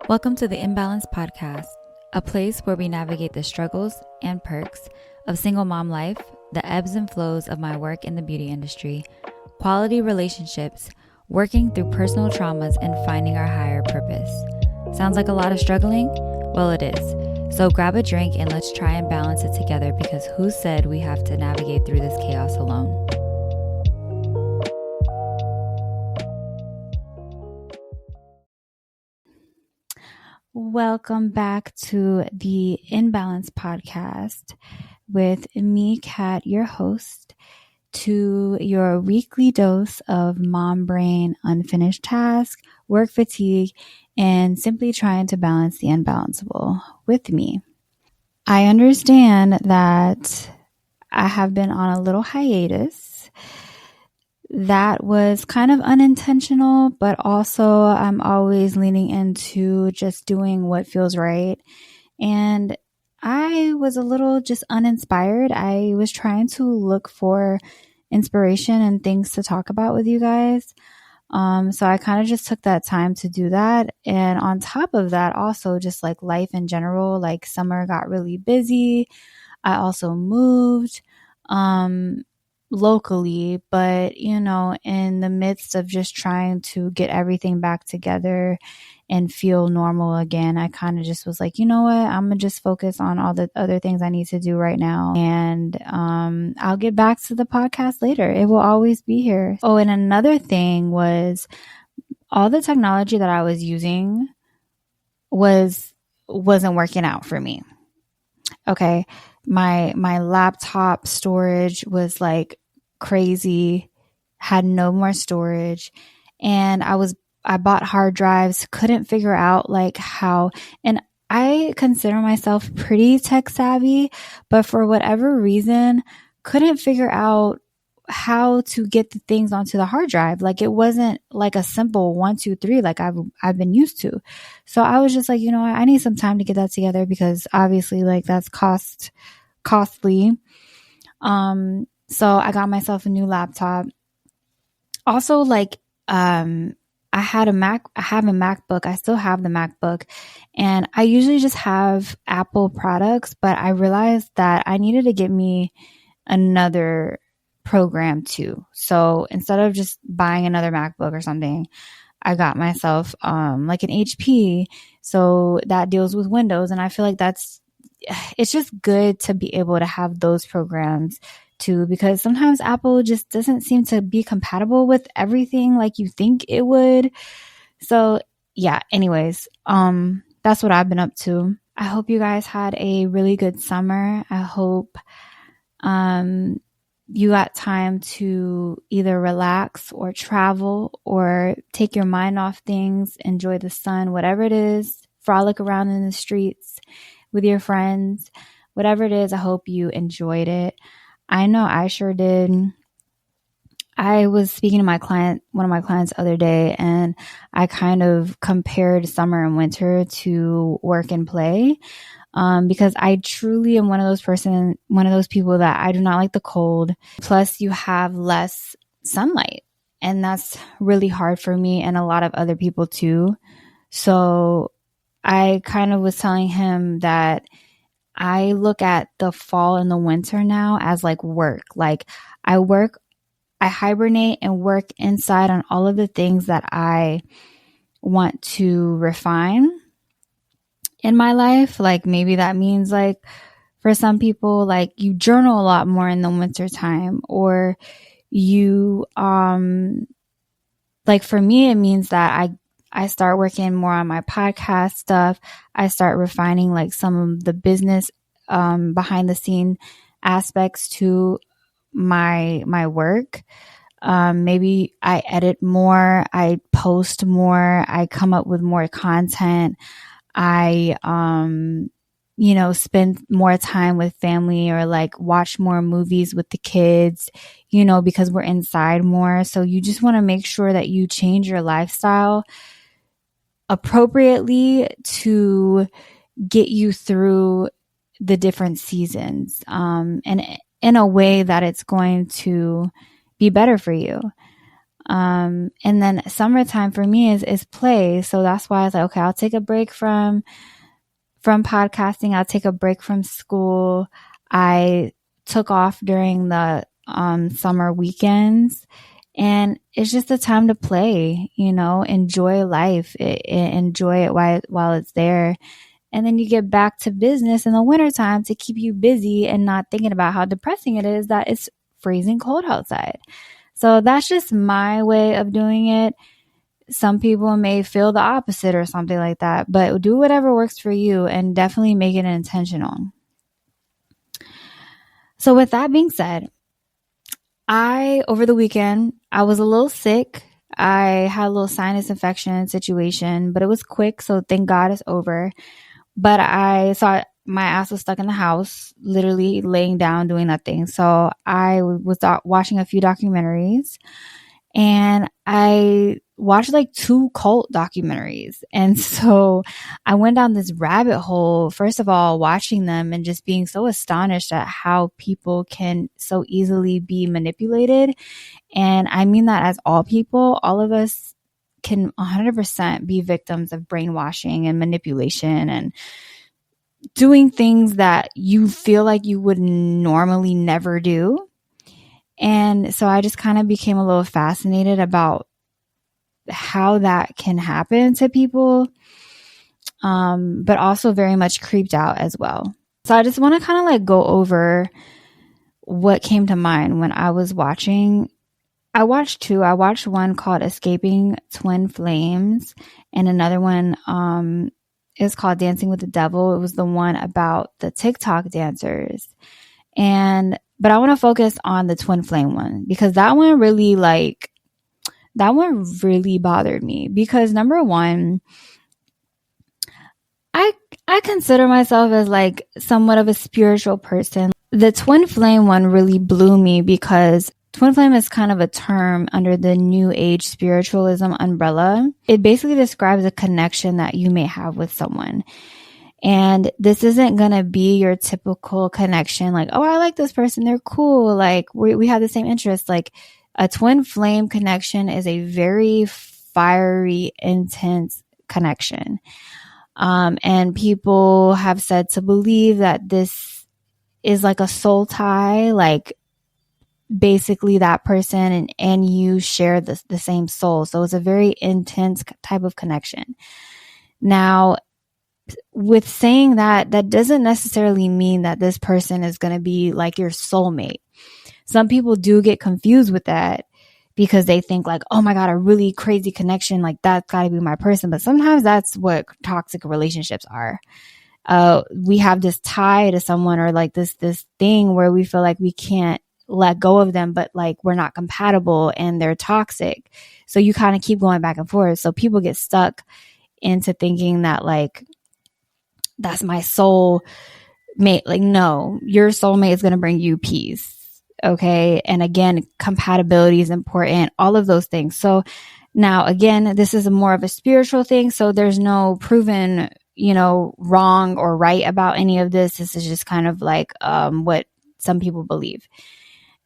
Welcome to the Imbalanced Podcast, a place where we navigate the struggles and perks of single mom life, the ebbs and flows of my work in the beauty industry, quality relationships, working through personal traumas, and finding our higher purpose. Sounds like a lot of struggling? Well, it is. So grab a drink and let's try and balance it together, because who said we have to navigate through this chaos alone? Welcome back to the Imbalanced Podcast with me, Kat, your host, to your weekly dose of mom brain, unfinished task, work fatigue, and simply trying to balance the unbalanceable with me. I understand that I have been on a little hiatus. That was kind of unintentional, but also I'm always leaning into just doing what feels right. And I was a little just uninspired. I was trying to look for inspiration and things to talk about with you guys. So I kind of just took that time to do that. And on top of that, also just like life in general, like summer got really busy. I also moved locally, but in the midst of just trying to get everything back together and feel normal again, I kind of just was like, you know what, I'm gonna just focus on all the other things I need to do right now, and I'll get back to the podcast later. It will always be here. Oh, and another thing was, all the technology that I was using wasn't working out for me. Okay, my laptop storage was like crazy, had no more storage, and I bought hard drives, couldn't figure out like how, and I consider myself pretty tech savvy, but for whatever reason couldn't figure out how to get the things onto the hard drive. Like it wasn't like a simple 1, 2, 3 like I've been used to. So I was just like, I need some time to get that together, because obviously like that's costly. So I got myself a new laptop. Also, like, I have a MacBook. I still have the MacBook, and I usually just have Apple products, but I realized that I needed to get me another program too. So instead of just buying another MacBook or something, I got myself like an HP. So that deals with Windows. And I feel like it's just good to be able to have those programs too, because sometimes Apple just doesn't seem to be compatible with everything like you think it would. So yeah, anyways, that's what I've been up to. I hope you guys had a really good summer. I hope you got time to either relax or travel or take your mind off things, enjoy the sun, whatever it is, frolic around in the streets with your friends, whatever it is. I hope you enjoyed it. I know I sure did. I was speaking to one of my clients the other day, and I kind of compared summer and winter to work and play. Because I truly am one of those people that I do not like the cold. Plus you have less sunlight, and that's really hard for me and a lot of other people too. So I kind of was telling him that I look at the fall and the winter now as like work. Like I hibernate and work inside on all of the things that I want to refine in my life. Like maybe that means like for some people, like you journal a lot more in the winter time, or you like for me it means that I start working more on my podcast stuff. I start refining like some of the business behind the scene aspects to my work. Maybe I edit more, I post more, I come up with more content. I, spend more time with family, or like watch more movies with the kids, because we're inside more. So you just want to make sure that you change your lifestyle appropriately to get you through the different seasons, and in a way that it's going to be better for you. And then summertime for me is play. So that's why I was like, okay, I'll take a break from podcasting. I'll take a break from school. I took off during the summer weekends, and it's just a time to play, enjoy life, enjoy it while it's there. And then you get back to business in the wintertime to keep you busy and not thinking about how depressing it is that it's freezing cold outside. So that's just my way of doing it. Some people may feel the opposite or something like that, but do whatever works for you and definitely make it intentional. So with that being said, over the weekend, I was a little sick. I had a little sinus infection situation, but it was quick. So thank God it's over. But I saw my ass was stuck in the house, literally laying down, doing nothing. So I was watching a few documentaries, and I watched like 2 cult documentaries. And so I went down this rabbit hole, first of all, watching them and just being so astonished at how people can so easily be manipulated. And I mean that as all people, all of us can 100% be victims of brainwashing and manipulation and doing things that you feel like you would normally never do. And so I just kind of became a little fascinated about how that can happen to people, but also very much creeped out as well. So I just want to kind of like go over what came to mind when I was watching. I watched 2. I watched one called Escaping Twin Flames, and another one is called Dancing with the Devil. It was the one about the TikTok dancers. But I want to focus on the twin flame one, because that one really bothered me, because number one, I consider myself as like somewhat of a spiritual person. The twin flame one really blew me, because twin flame is kind of a term under the new age spiritualism umbrella. It basically describes a connection that you may have with someone. And this isn't going to be your typical connection. Like, oh, I like this person. They're cool. Like we have the same interests. Like a twin flame connection is a very fiery, intense connection. And people have said to believe that this is like a soul tie, like basically that person and you share the same soul. So it's a very intense type of connection. Now, with saying that doesn't necessarily mean that this person is going to be like your soulmate. Some people do get confused with that because they think like, oh my God, a really crazy connection, like that's got to be my person. But sometimes that's what toxic relationships are. We have this tie to someone, or like this thing where we feel like we can't let go of them, but like we're not compatible and they're toxic. So you kind of keep going back and forth. So people get stuck into thinking that like, that's my soul mate. Like, no, your soulmate is going to bring you peace. Okay. And again, compatibility is important, all of those things. So now again, this is more of a spiritual thing. So there's no proven, wrong or right about any of this. This is just kind of like, what some people believe.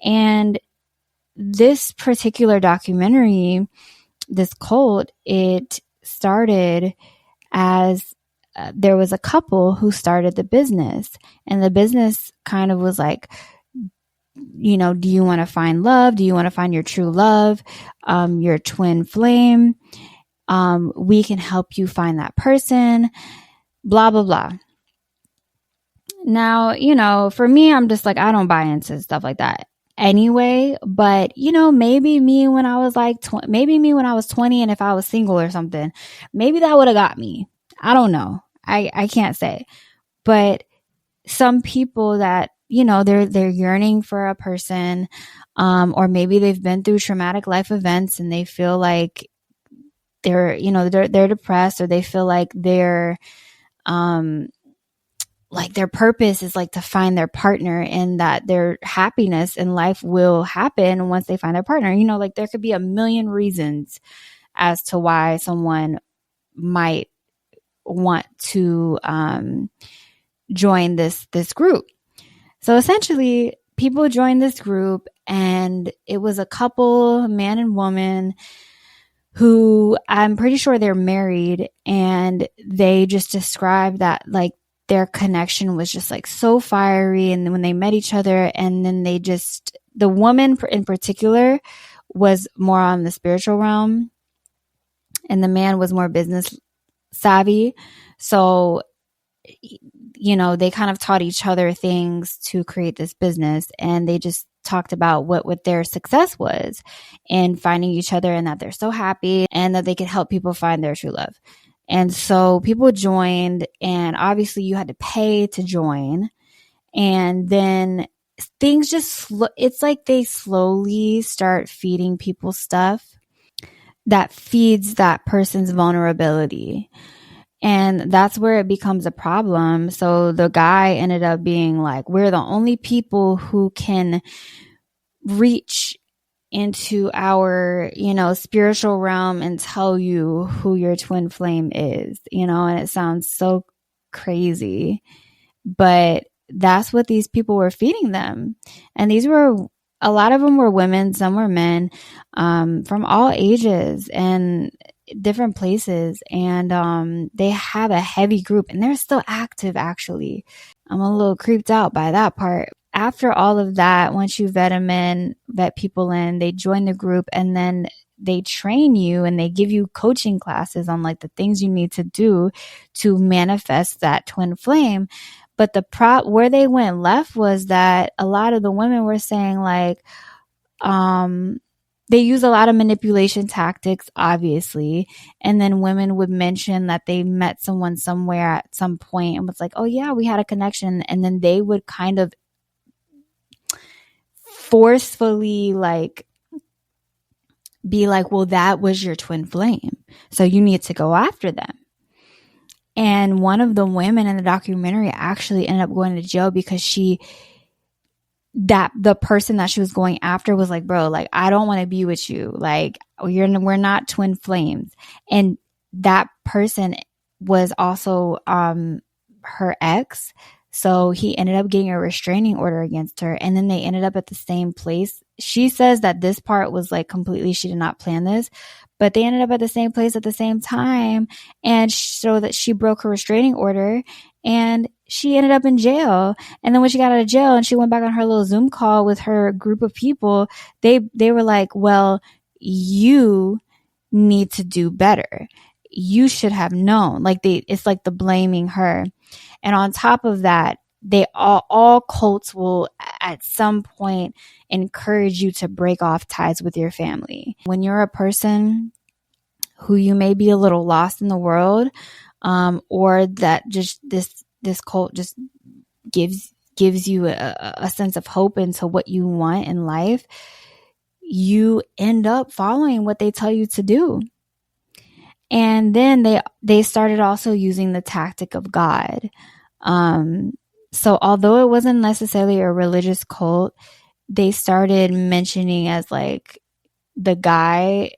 And this particular documentary, this cult, it started as there was a couple who started the business, and the business kind of was like, do you want to find love? Do you want to find your true love? Your twin flame? We can help you find that person, blah, blah, blah. Now, for me, I'm just like, I don't buy into stuff like that anyway, but maybe me when I was like, maybe me when I was 20, and if I was single or something, maybe that would have got me. I don't know. I can't say, but some people that, they're yearning for a person, or maybe they've been through traumatic life events and they feel like they're depressed, or they feel like their purpose is like to find their partner, and that their happiness in life will happen once they find their partner. Like there could be a million reasons as to why someone might want to join this group. So essentially, people joined this group, and it was a couple, man and woman, who I'm pretty sure they're married, and they just described that like their connection was just like so fiery. And when they met each other, and then the woman in particular was more on the spiritual realm, and the man was more business savvy. So, they kind of taught each other things to create this business, and they just talked about what their success was in finding each other, and that they're so happy and that they could help people find their true love. And so people joined, and obviously you had to pay to join. And then things it's like they slowly start feeding people stuff that feeds that person's vulnerability. And that's where it becomes a problem. So the guy ended up being like, we're the only people who can reach into our, spiritual realm and tell you who your twin flame is, and it sounds so crazy, but that's what these people were feeding them. And a lot of them were women, some were men, from all ages and different places. And they have a heavy group, and they're still active, actually. I'm a little creeped out by that part. After all of that, once you vet people in, they join the group, and then they train you and they give you coaching classes on like the things you need to do to manifest that twin flame. But where they went left was that a lot of the women were saying like, they use a lot of manipulation tactics, obviously. And then women would mention that they met someone somewhere at some point and was like, oh yeah, we had a connection. And then they would kind of forcefully like be like, well, that was your twin flame, so you need to go after them. And one of the women in the documentary actually ended up going to jail because the person that she was going after was like, bro, like, I don't want to be with you. Like, we're not twin flames. And that person was also her ex. So he ended up getting a restraining order against her. And then they ended up at the same place. She says that this part was like completely, she did not plan this, but they ended up at the same place at the same time. And so that she broke her restraining order, and she ended up in jail. And then when she got out of jail and she went back on her little Zoom call with her group of people, they were like, well, you need to do better. You should have known. Like it's like the blaming her. And on top of that, they all cults will at some point encourage you to break off ties with your family. When you're a person who you may be a little lost in the world, or that just this cult just gives you a sense of hope into what you want in life, you end up following what they tell you to do. And then they started also using the tactic of God. So although it wasn't necessarily a religious cult, they started mentioning as like the guy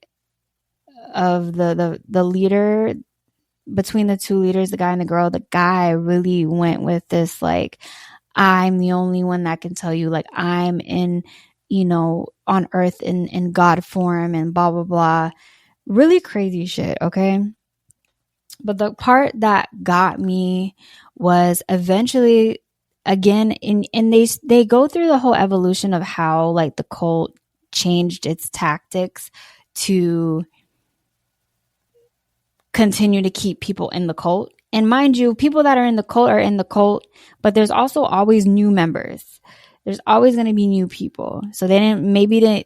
of the leader, between the two leaders, the guy and the girl, the guy really went with this like, I'm the only one that can tell you, like, I'm in, on earth in God form and blah, blah, blah. Really crazy shit, okay? But the part that got me was eventually, again, and they go through the whole evolution of how like the cult changed its tactics to continue to keep people in the cult. And mind you, people that are in the cult are in the cult, but there's also always new members. There's always going to be new people. So the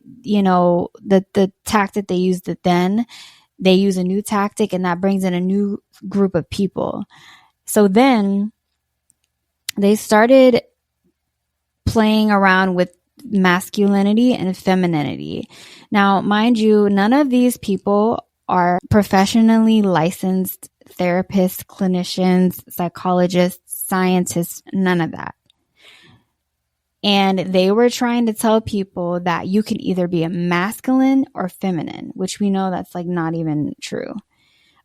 tactic they used then, they use a new tactic, and that brings in a new group of people. So then they started playing around with masculinity and femininity. Now, mind you, none of these people are professionally licensed therapists, clinicians, psychologists, scientists, none of that. And they were trying to tell people that you can either be a masculine or feminine, which we know that's like not even true.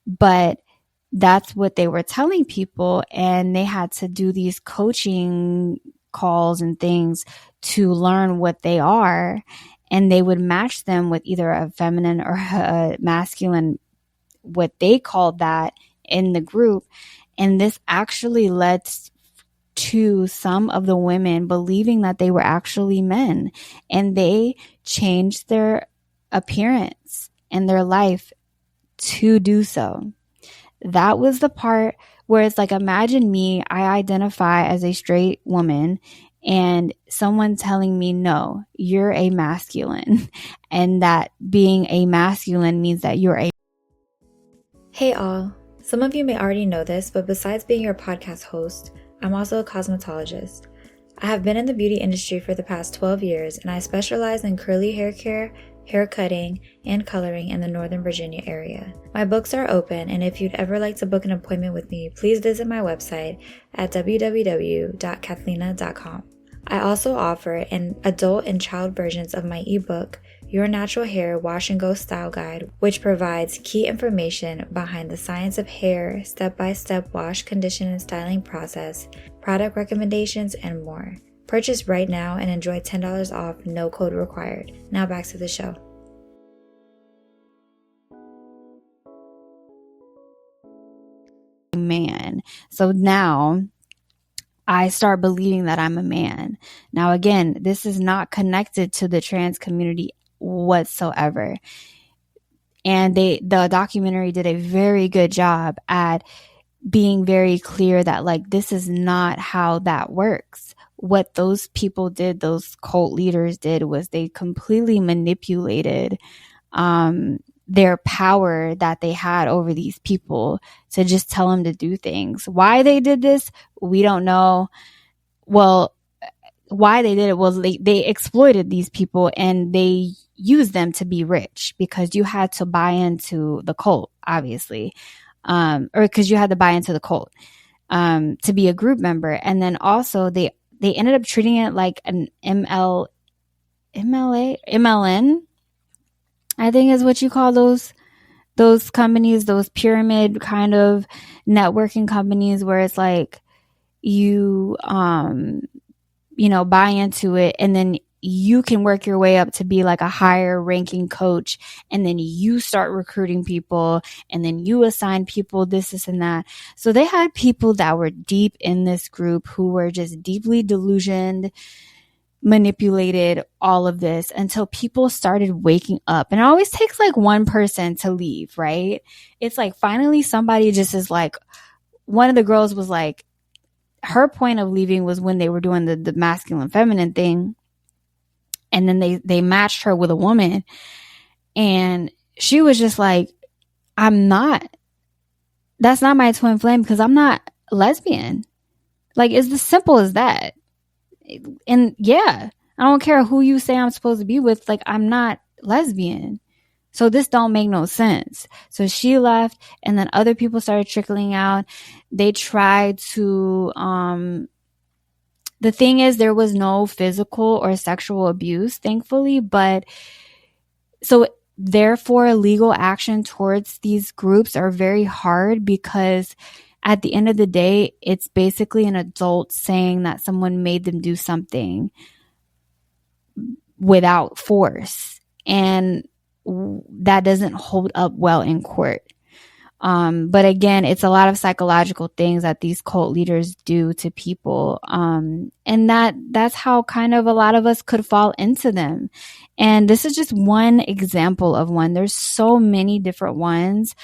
But that's what they were telling people. And they had to do these coaching calls and things to learn what they are. And they would match them with either a feminine or a masculine, what they called that in the group. And this actually led to some of the women believing that they were actually men, and they changed their appearance and their life to do so. That was the part where it's like, imagine me, I identify as a straight woman, and someone telling me, no, you're a masculine, and that being a masculine means that you're a... Hey all, some of you may already know this, but besides being your podcast host, I'm also a cosmetologist. I have been in the beauty industry for the past 12 years, and I specialize in curly hair care, hair cutting, and coloring in the Northern Virginia area. My books are open, and if you'd ever like to book an appointment with me, please visit my website at www.kathlena.com. I also offer an adult and child versions of my ebook, Your Natural Hair Wash and Go Style Guide, which provides key information behind the science of hair, step-by-step wash, condition, and styling process, product recommendations, and more. Purchase right now and enjoy $10 off, no code required. Now back to the show. Man. So now I start believing that I'm a man. Now, again, this is not connected to the trans community whatsoever. And the documentary did a very good job at being very clear that, like, this is not how that works. What those people did, those cult leaders did, was they completely manipulated their power that they had over these people to just tell them to do things. Why they did this, we don't know. Well, why they did it was they exploited these people, and they used them to be rich, because you had to buy into the cult, obviously, or because you had to buy into the cult to be a group member. And then also they ended up treating it like an MLN, I think is what you call those companies, those pyramid kind of networking companies, where it's like you buy into it, and then you can work your way up to be like a higher ranking coach, and then you start recruiting people, and then you assign people this and that. So they had people that were deep in this group who were just deeply delusioned, manipulated, all of this, until people started waking up. And it always takes like one person to leave, right? It's like finally somebody just is like, one of the girls was like, her point of leaving was when they were doing the masculine feminine thing, and then they matched her with a woman, and she was just like, that's not my twin flame, because I'm not lesbian. Like, it's as simple as that. And yeah, I don't care who you say I'm supposed to be with, like, I'm not lesbian. So this don't make no sense. So she left, and then other people started trickling out. They tried to, the thing is, there was no physical or sexual abuse, thankfully, but so therefore legal action towards these groups are very hard, because at the end of the day, it's basically an adult saying that someone made them do something without force. And that doesn't hold up well in court. But again, it's a lot of psychological things that these cult leaders do to people. And that's how kind of a lot of us could fall into them. And this is just one example of one. There's so many different ones.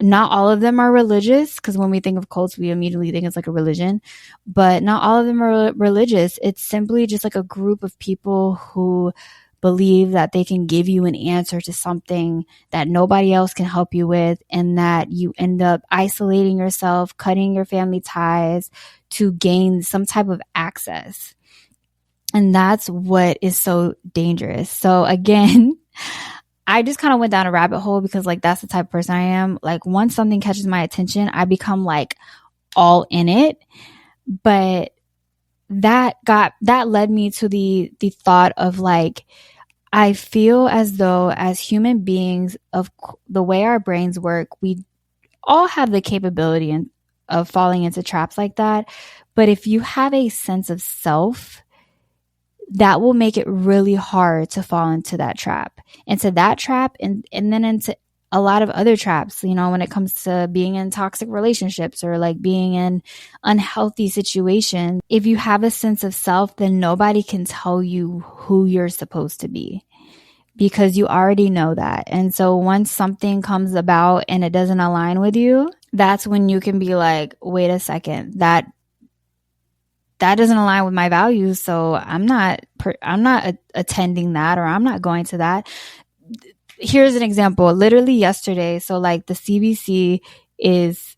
Not all of them are religious, because when we think of cults, we immediately think it's like a religion, but not all of them are religious. It's simply just like a group of people who believe that they can give you an answer to something that nobody else can help you with, and that you end up isolating yourself, cutting your family ties to gain some type of access. And that's what is so dangerous. So again, I just kind of went down a rabbit hole, because like that's the type of person I am. Like, once something catches my attention, I become like all in it. But that led me to the thought of like, I feel as though as human beings, of the way our brains work, we all have the capability of falling into traps like that. But if you have a sense of self, that will make it really hard to fall into that trap, and then into a lot of other traps, when it comes to being in toxic relationships or like being in unhealthy situations. If you have a sense of self, then nobody can tell you who you're supposed to be, because you already know that. And so once something comes about and it doesn't align with you, that's when you can be like, wait a second, that doesn't align with my values. So I'm not attending that, or I'm not going to that. Here's an example. Literally yesterday. So like the CBC is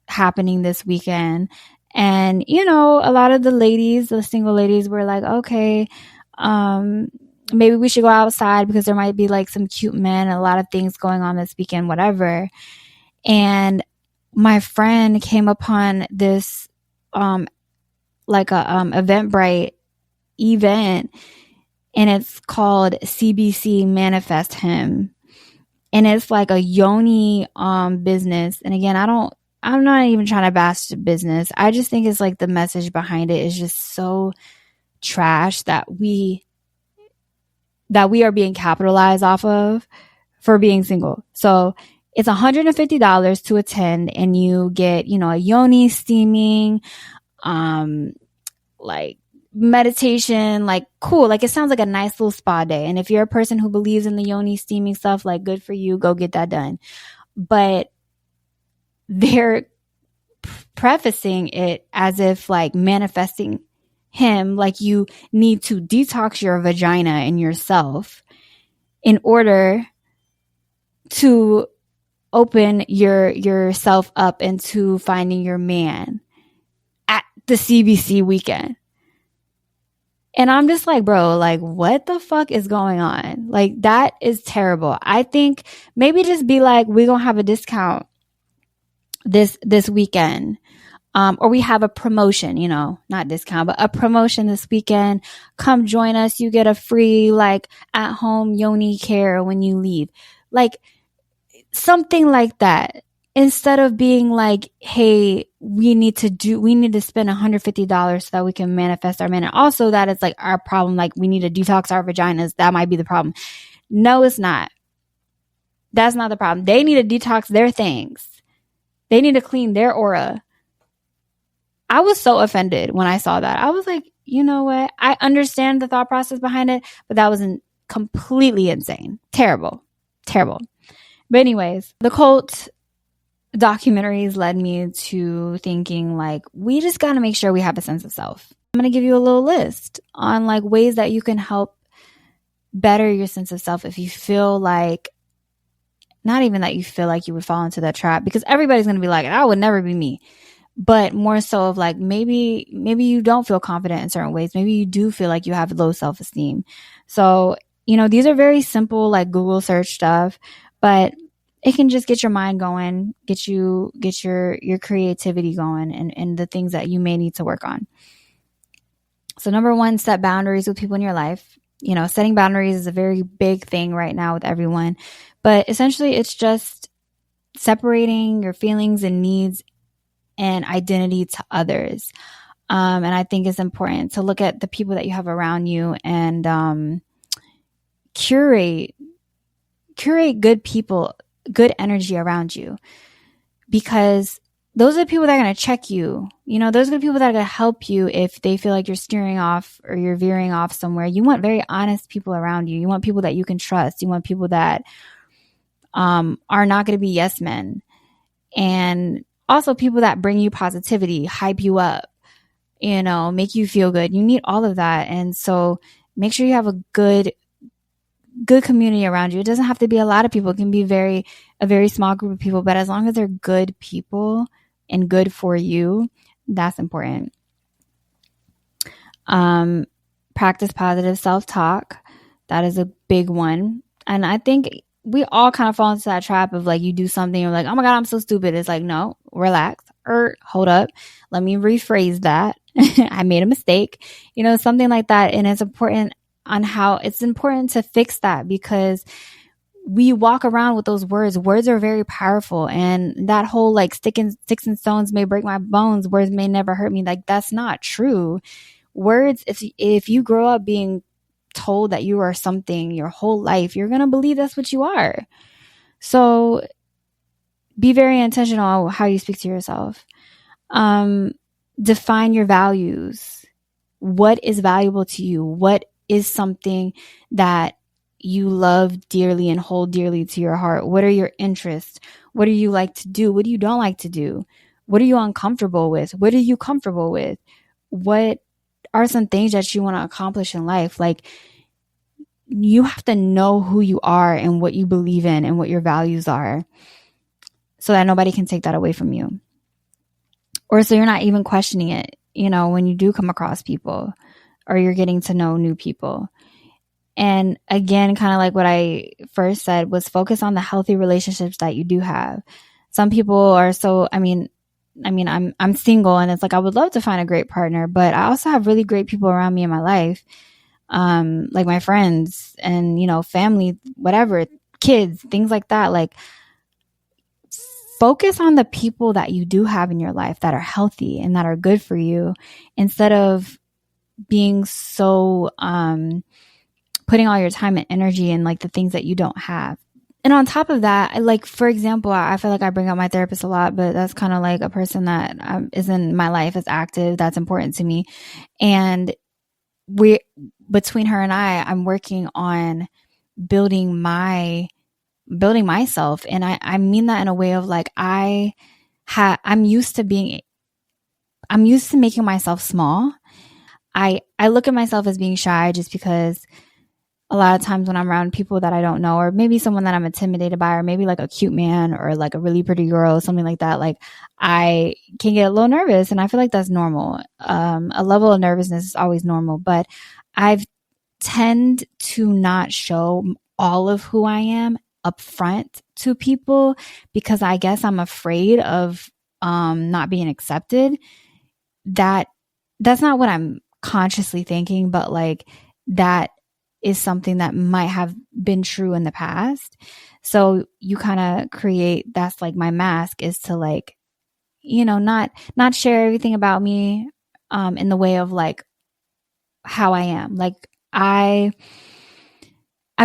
happening this weekend. And, a lot of the single ladies were like, okay, maybe we should go outside because there might be like some cute men, a lot of things going on this weekend, whatever. And my friend came upon this, like a Eventbrite event, and it's called CBC Manifest Him, and it's like a yoni business. And again, I'm not even trying to bash the business. I just think it's like the message behind it is just so trash that we are being capitalized off of for being single. So it's $150 to attend, and you get, a yoni steaming, like meditation, like cool. Like it sounds like a nice little spa day. And if you're a person who believes in the yoni steaming stuff, like good for you, go get that done. But they're prefacing it as if like manifesting him, like you need to detox your vagina and yourself in order to open yourself up into finding your man at the CBC weekend. And I'm just like, bro, like what the fuck is going on? Like that is terrible. I think maybe just be like, we're going to have a discount this weekend. Or we have a promotion, not discount, but a promotion this weekend. Come join us. You get a free like at home yoni care when you leave. Like something like that. Instead of being like, hey, we need to spend $150 so that we can manifest our man. And also that it's like our problem. Like we need to detox our vaginas. That might be the problem. No, it's not. That's not the problem. They need to detox their things. They need to clean their aura. I was so offended when I saw that. I was like, you know what? I understand the thought process behind it, but that was completely insane. Terrible. But anyways, the cult documentaries led me to thinking like, we just got to make sure we have a sense of self. I'm going to give you a little list on like ways that you can help better your sense of self if you feel like, not even that you feel like you would fall into that trap, because everybody's going to be like, that would never be me. But more so of like, maybe you don't feel confident in certain ways. Maybe you do feel like you have low self-esteem. So, these are very simple, like Google search stuff, but it can just get your mind going, get your creativity going, and the things that you may need to work on. So number one, set boundaries with people in your life. Setting boundaries is a very big thing right now with everyone, but essentially it's just separating your feelings and needs and identity to others. And I think it's important to look at the people that you have around you and curate good people, good energy around you, because those are the people that are going to check you. Those are the people that are going to help you if they feel like you're steering off or you're veering off somewhere. You want very honest people around you. You want people that you can trust. You want people that are not going to be yes men. And also people that bring you positivity, hype you up, make you feel good. You need all of that. And so make sure you have a good community around you. It doesn't have to be a lot of people. It can be a very small group of people, but as long as they're good people and good for you, that's important. Practice positive self-talk. That is a big one. And I think we all kind of fall into that trap of like, you do something, you're like, oh my God, I'm so stupid. It's like, no, relax, or hold up. Let me rephrase that. I made a mistake, something like that. And it's important to fix that, because we walk around with those words. Words are very powerful. And that whole like sticks and stones may break my bones, words may never hurt me. Like, that's not true. Words, if you grow up being told that you are something your whole life, you're going to believe that's what you are. So be very intentional on how you speak to yourself. Define your values. What is valuable to you? What is something that you love dearly and hold dearly to your heart? What are your interests? What do you like to do? What do you don't like to do? What are you uncomfortable with? What are you comfortable with? What are some things that you want to accomplish in life? Like, you have to know who you are and what you believe in and what your values are, so that nobody can take that away from you. Or so you're not even questioning it, when you do come across people or you're getting to know new people. And again, kind of like what I first said, was focus on the healthy relationships that you do have. Some people are I'm single, and it's like, I would love to find a great partner, but I also have really great people around me in my life. Like my friends and, family, whatever, kids, things like that. Like, focus on the people that you do have in your life that are healthy and that are good for you, instead of being so, putting all your time and energy in like the things that you don't have. And on top of that, like, for example, I feel like I bring up my therapist a lot, but that's kind of like a person that is in my life, is active, that's important to me. And between her and I'm working on building myself. And I mean that in a way of like, I'm used to making myself small. I look at myself as being shy just because a lot of times when I'm around people that I don't know, or maybe someone that I'm intimidated by, or maybe like a cute man or like a really pretty girl, something like that, like I can get a little nervous, and I feel like that's normal. A level of nervousness is always normal, but I've tend to not show all of who I am up front to people, because I guess I'm afraid of not being accepted. That's not what I'm consciously thinking, but like, that is something that might have been true in the past. So you kind of create, that's like my mask, is to like, not share everything about me in the way of like how I am. Like, I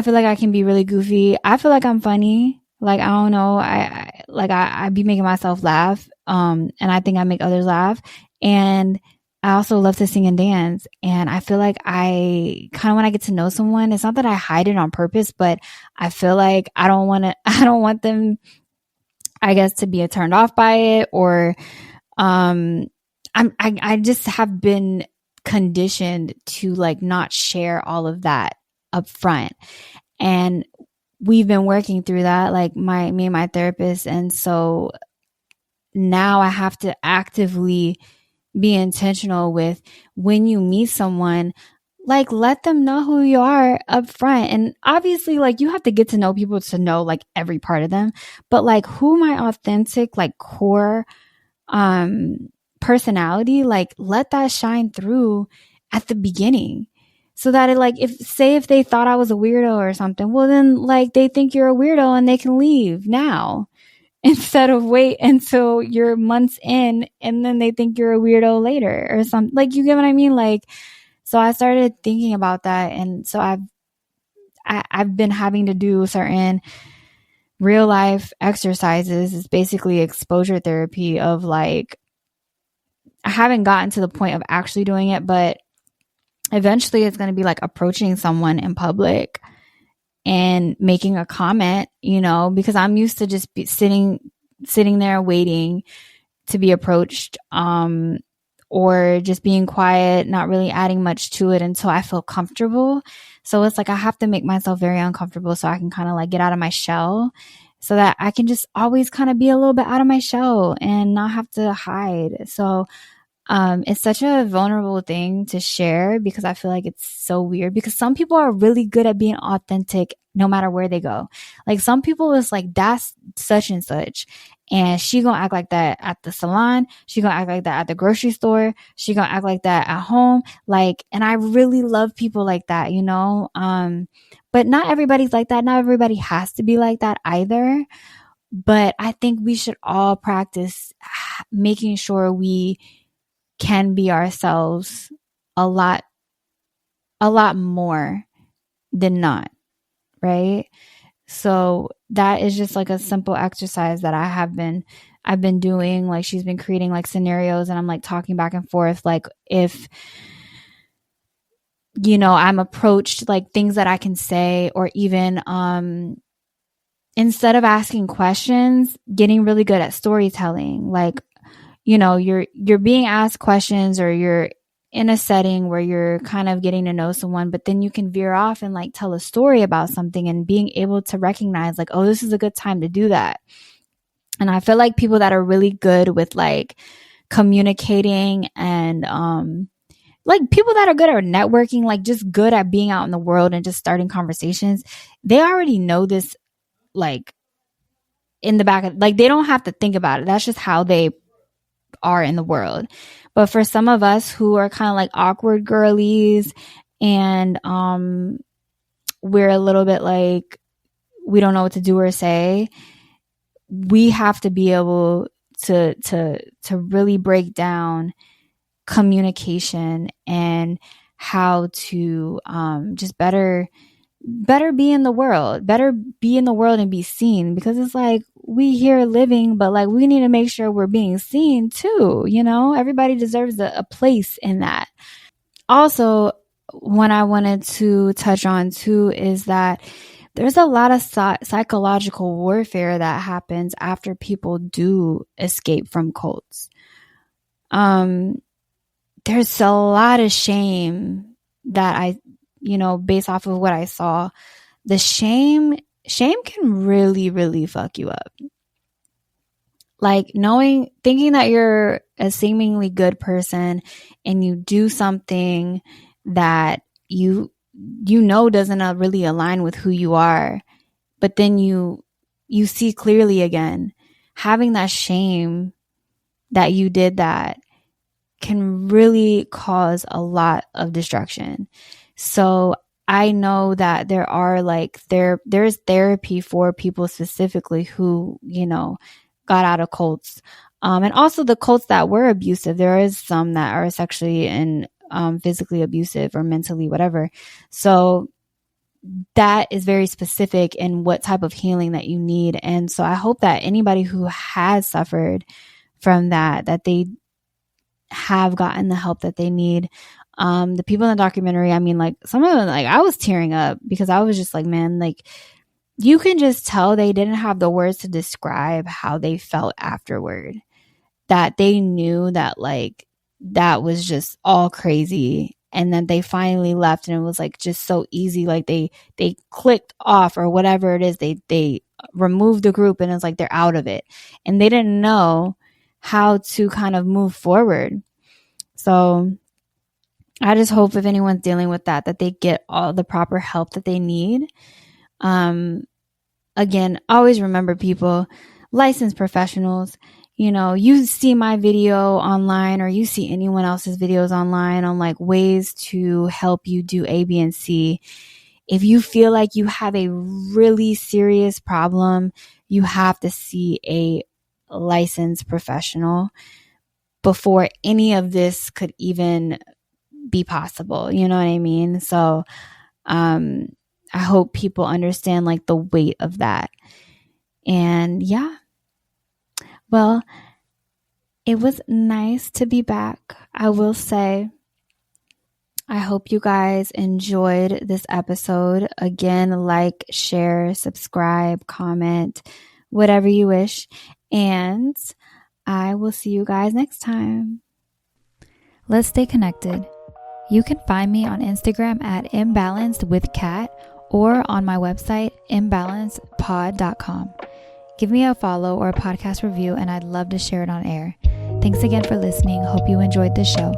feel like I can be really goofy. I feel like I'm funny. Like, I don't know. I be making myself laugh. And I think I make others laugh. And I also love to sing and dance. And I feel like I kind of, when I get to know someone, it's not that I hide it on purpose, but I feel like I don't want them, I guess, to be turned off by it, or, I just have been conditioned to like not share all of that up front. And we've been working through that, like me and my therapist. And so now I have to actively be intentional with, when you meet someone, like, let them know who you are up front. And obviously, like, you have to get to know people to know like every part of them, but like, who my authentic, like, core personality, like, let that shine through at the beginning, so that it, like, if they thought I was a weirdo or something, well then, like, they think you're a weirdo and they can leave now, instead of wait until you're months in and then they think you're a weirdo later or something. Like, you get what I mean? Like, so I started thinking about that. And so I've been having to do certain real life exercises. It's basically exposure therapy of like, I haven't gotten to the point of actually doing it, but eventually it's going to be like approaching someone in public and making a comment, because I'm used to just sitting there waiting to be approached, or just being quiet, not really adding much to it until I feel comfortable. So it's like, I have to make myself very uncomfortable so I can kind of like get out of my shell, so that I can just always kind of be a little bit out of my shell and not have to hide. So it's such a vulnerable thing to share, because I feel like it's so weird, because some people are really good at being authentic no matter where they go. Like, some people is like, that's such and such, and she gonna act like that at the salon, she gonna act like that at the grocery store, she gonna act like that at home. Like, and I really love people like that, But not everybody's like that. Not everybody has to be like that either. But I think we should all practice making sure we can be ourselves a lot more than not, right? So that is just like a simple exercise that I've been doing. Like she's been creating like scenarios and I'm like talking back and forth. Like if, I'm approached, like things that I can say, or even, instead of asking questions, getting really good at storytelling. Like, you're being asked questions, or you're in a setting where you're kind of getting to know someone, but then you can veer off and like tell a story about something, and being able to recognize like, oh, this is a good time to do that. And I feel like people that are really good with like communicating and, like people that are good at networking, like just good at being out in the world and just starting conversations, they already know this, like in the back of, like they don't have to think about it. That's just how they are in the world. But for some of us who are kind of like awkward girlies, and we're a little bit like, we don't know what to do or say, we have to be able to really break down communication and how to just better be in the world, and be seen, because it's like we here living, but like we need to make sure we're being seen too. Everybody deserves a place in that. Also, what I wanted to touch on too is that there's a lot of psychological warfare that happens after people do escape from cults. There's a lot of shame that based off of what I saw, the shame can really, really fuck you up. Like thinking that you're a seemingly good person and you do something that you doesn't really align with who you are, but then you see clearly again, having that shame that you did that can really cause a lot of destruction. So I know that there are there's therapy for people specifically who, got out of cults. And also the cults that were abusive. There is some that are sexually and physically abusive or mentally, whatever. So that is very specific in what type of healing that you need. And so I hope that anybody who has suffered from that they have gotten the help that they need. The people in the documentary, I mean, like some of them, like I was tearing up because I was just like, man, like you can just tell they didn't have the words to describe how they felt afterward, that they knew that like that was just all crazy. And then they finally left and it was like just so easy. Like they clicked off or whatever it is. They removed the group and it's like they're out of it. And they didn't know how to kind of move forward. So I just hope if anyone's dealing with that they get all the proper help that they need. Again, always remember, people, licensed professionals. You see my video online or you see anyone else's videos online on like ways to help you do A, B, and C. If you feel like you have a really serious problem, you have to see a licensed professional before any of this could even be possible. You know what I mean? So, I hope people understand like the weight of that. And yeah, well, it was nice to be back. I will say, I hope you guys enjoyed this episode. Again, like, share, subscribe, comment, whatever you wish. And I will see you guys next time. Let's stay connected. You can find me on Instagram at Imbalanced with Kat or on my website, imbalancedpod.com. Give me a follow or a podcast review and I'd love to share it on air. Thanks again for listening. Hope you enjoyed the show.